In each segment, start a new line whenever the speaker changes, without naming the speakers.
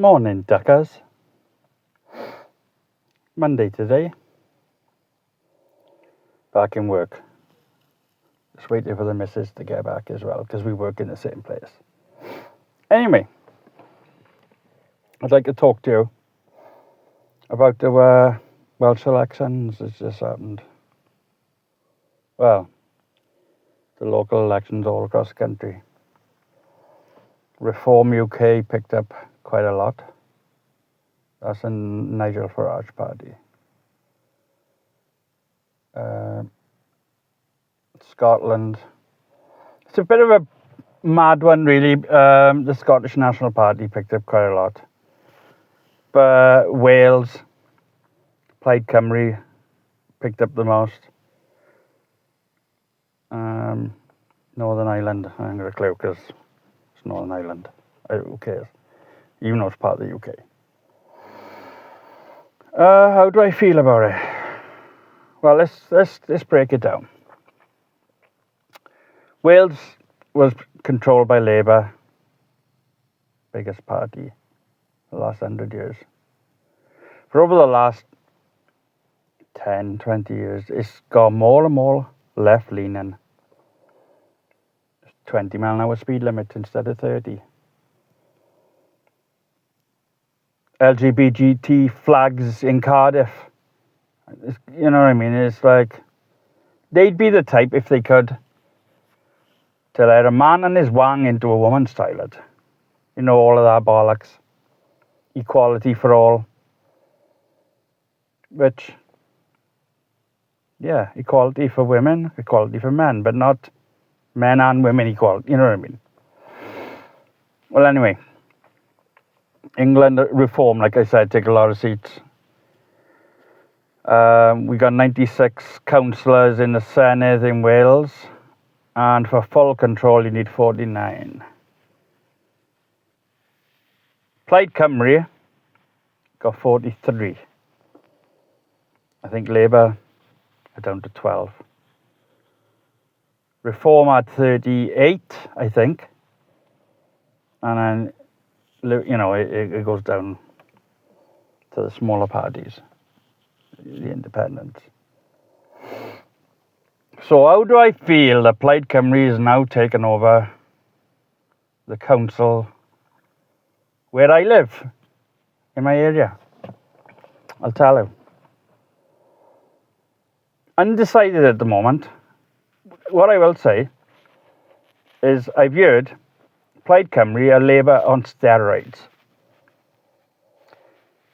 Morning, duckers. Monday today. Back in work. Just waiting for the missus to get back as well, because we work in the same place. Anyway, I'd like to talk to you about the Welsh elections that's just happened. Well, the local elections all across the country. Reform UK picked up quite a lot. That's in Nigel Farage party. Scotland. It's a bit of a mad one, really. The Scottish National Party picked up quite a lot. But Wales, Plaid Cymru picked up the most. Northern Ireland, I haven't got a clue because it's Northern Ireland. Who cares? You know it's part of the UK. How do I feel about it? Well, let's break it down. Wales was controlled by Labour, biggest party, the last 100 years. For over the last 10, 20 years, it's got more and more left-leaning. 20 mile an hour speed limit instead of 30. LGBT flags in Cardiff. You know what I mean? It's like, they'd be the type, if they could, to let a man and his wang into a woman's toilet. You know, all of that bollocks. Equality for all. Which, yeah, equality for women, equality for men, but not men and women equality. You know what I mean? Well, anyway, England reform, like I said, take a lot of seats. We got 96 councillors in the Senedd in Wales, and for full control you need 49. Plaid Cymru got 43. I think Labour are down to 12. Reform had 38, I think. And then, you know, it goes down to the smaller parties, the independents. So how do I feel that Plaid Cymru is now taken over the council where I live, in my area? I'll tell you. Undecided at the moment. What I will say is I've heard Plaid Cymru are Labour on steroids.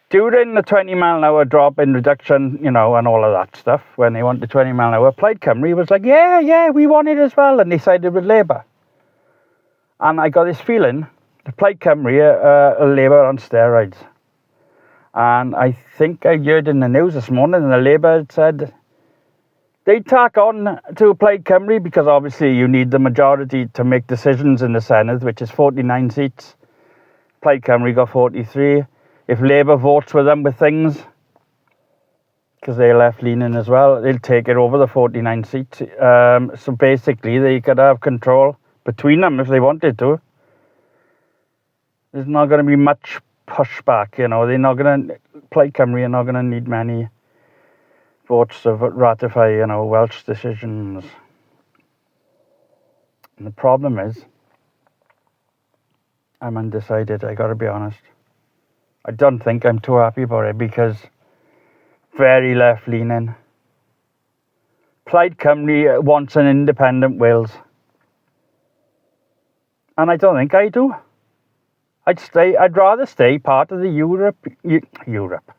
During the 20 mile an hour drop in reduction, you know, and all of that stuff, when they wanted 20 mile an hour, Plaid Cymru was like, yeah, we want it as well, and they sided with Labour. And I got this feeling that Plaid Cymru are Labour on steroids. And I think I heard in the news this morning that Labour had said they tack on to Plaid Cymru because obviously you need the majority to make decisions in the Senedd, which is 49 seats. Plaid Cymru got 43. If Labour votes with them with things, because they're left-leaning as well, they'll take it over the 49 seats. So basically they could have control between them if they wanted to. There's not going to be much pushback, you know. Plaid Cymru are not going to need many votes to ratify, you know, Welsh decisions. And the problem is, I'm undecided, I gotta be honest. I don't think I'm too happy about it because very left-leaning. Plaid Cymru wants an independent Wales. And I don't think I do. I'd rather stay part of the Europe.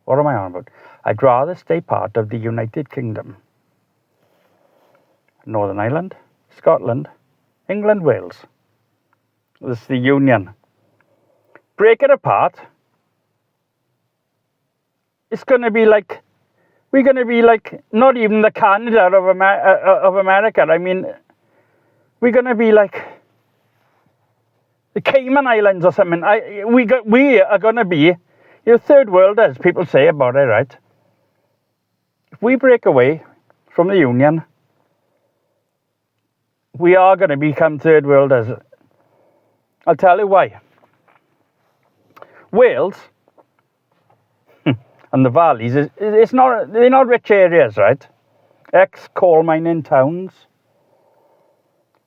What am I on about? I'd rather stay part of the United Kingdom. Northern Ireland, Scotland, England, Wales. This is the Union. Break it apart. It's going to be like, we're going to be like, not even the Canada of America. I mean, we're going to be like the Cayman Islands or something. We are going to be, third world, as people say about it, right? If we break away from the Union, we are going to become third world. I'll tell you why. Wales and the valleys, they're not rich areas, right? Ex-coal mining towns.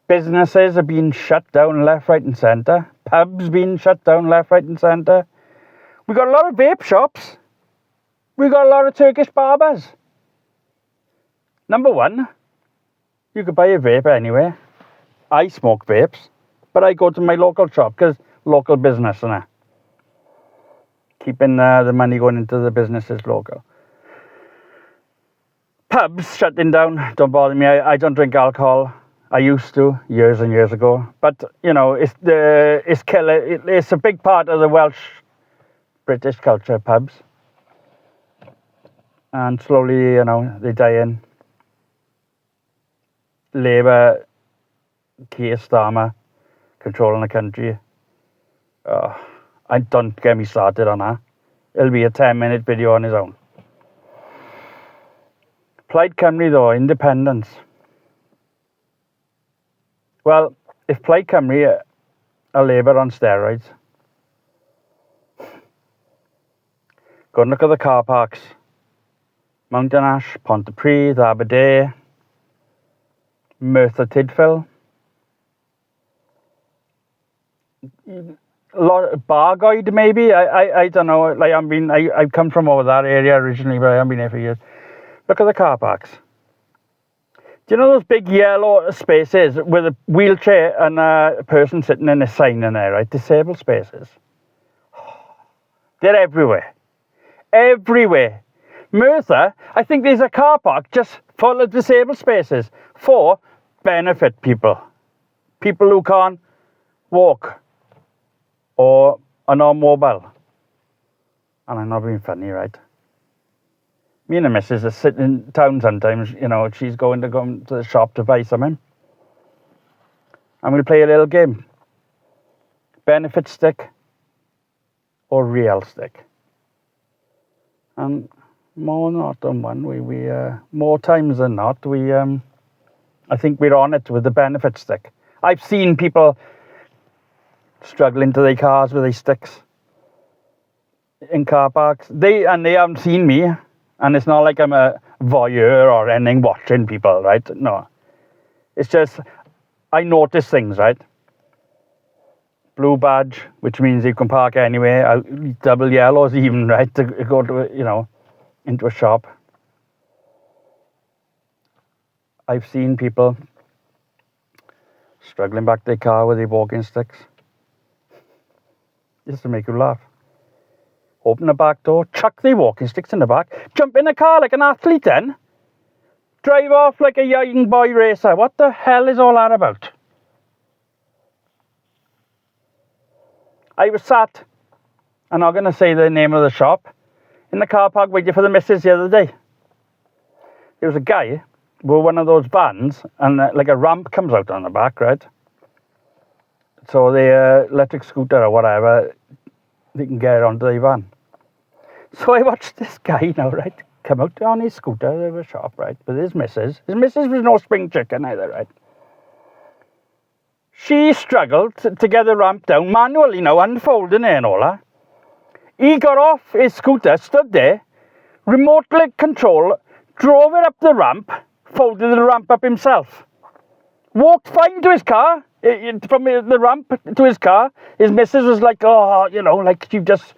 Businesses are being shut down left, right and centre. Pubs being shut down left, right and centre. We got a lot of vape shops. We got a lot of Turkish barbers. Number one, you could buy a vape anywhere. I smoke vapes, but I go to my local shop because local business, and keeping the money going into the businesses local. Pubs shutting down, don't bother me. I don't drink alcohol. I used to years and years ago, but you know it's killer. It's a big part of the Welsh British culture, pubs, and slowly, you know, they die in. Labour, Keir Starmer, controlling the country. I don't get me started on that. It'll be a 10-minute video on his own. Plaid Cymru though, independence. Well, if Plaid Cymru are Labour on steroids, go and look at the car parks. Mountain Ash, Pontypridd, Aberdare, Merthyr Tydfil. A lot of Bargoed maybe. I don't know. Like I come from over that area originally, but I haven't been here for years. Look at the car parks. Do you know those big yellow spaces with a wheelchair and a person sitting in a sign in there, right? Disabled spaces. They're everywhere. Everywhere. Merthyr, I think there's a car park just full of disabled spaces for benefit people. People who can't walk or are not mobile. And I'm not being funny, right? Me and the missus are sitting in town sometimes, you know, she's going to go to the shop to buy something. And we'll play a little game. Benefit stick or real stick. And more not than one, we more times than not, I think we're on it with the benefit stick. I've seen people struggling to their cars with their sticks in car parks. They haven't seen me. And it's not like I'm a voyeur or anything watching people, right? No. It's just, I notice things, right? Blue badge, which means you can park anywhere. Double yellows even, right? To go to, you know, into a shop. I've seen people struggling back their car with their walking sticks. Just to make you laugh. Open the back door, chuck their walking sticks in the back, jump in the car like an athlete then, drive off like a young boy racer. What the hell is all that about? I was sat, I'm not going to say the name of the shop, in the car park waiting for the missus the other day. There was a guy with one of those vans and like a ramp comes out on the back, right? So the electric scooter or whatever, they can get onto the van. So I watched this guy now, right, come out on his scooter of a shop, right, with his missus. His missus was no spring chicken either, right. She struggled to get the ramp down manually, you know, unfolding it and all that. He got off his scooter, stood there, remote control, drove it up the ramp, folded the ramp up himself. Walked fine to his car. From the ramp to his car, his missus was like, oh, you know, like she just,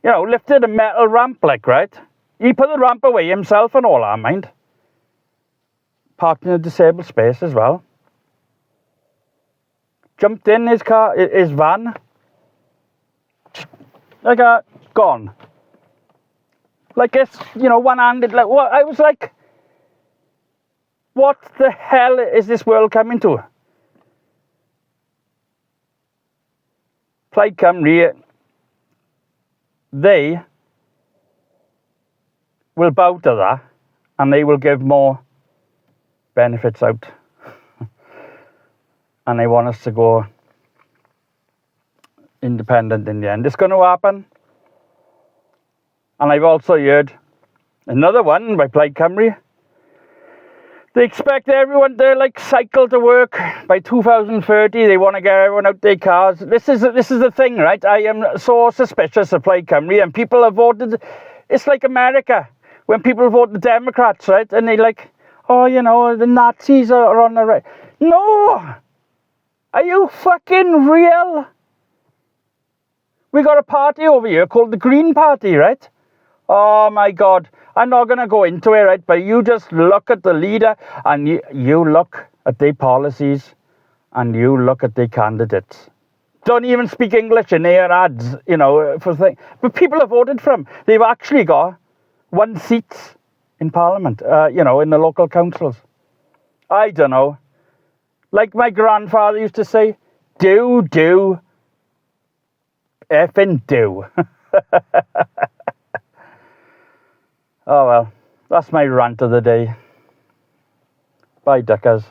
you know, lifted a metal ramp, like, right? He put the ramp away himself and all that, mind. Parked in a disabled space as well. Jumped in his car, his van. Like, gone. Like it's, you know, one-handed, like, what? I was like, what the hell is this world coming to? Plaid Cymru, they will bow to that and they will give more benefits out. And they want us to go independent in the end. It's going to happen. And I've also heard another one by Plaid Cymru. They expect everyone to like cycle to work by 2030. They want to get everyone out their cars. This is the thing, right? I am so suspicious of Plaid Cymru, and people have voted. It's like America when people vote the Democrats, right? And they like, oh, you know, the Nazis are on the right. No, are you fucking real? We got a party over here called the Green Party, right? Oh my God. I'm not going to go into it, right? But you just look at the leader and you look at their policies and you look at their candidates. Don't even speak English in their ads, you know, for things. But people have voted for them. They've actually got 1 seat in Parliament, you know, in the local councils. I don't know. Like my grandfather used to say, do, effing do. Oh well, that's my rant of the day. Bye, duckers.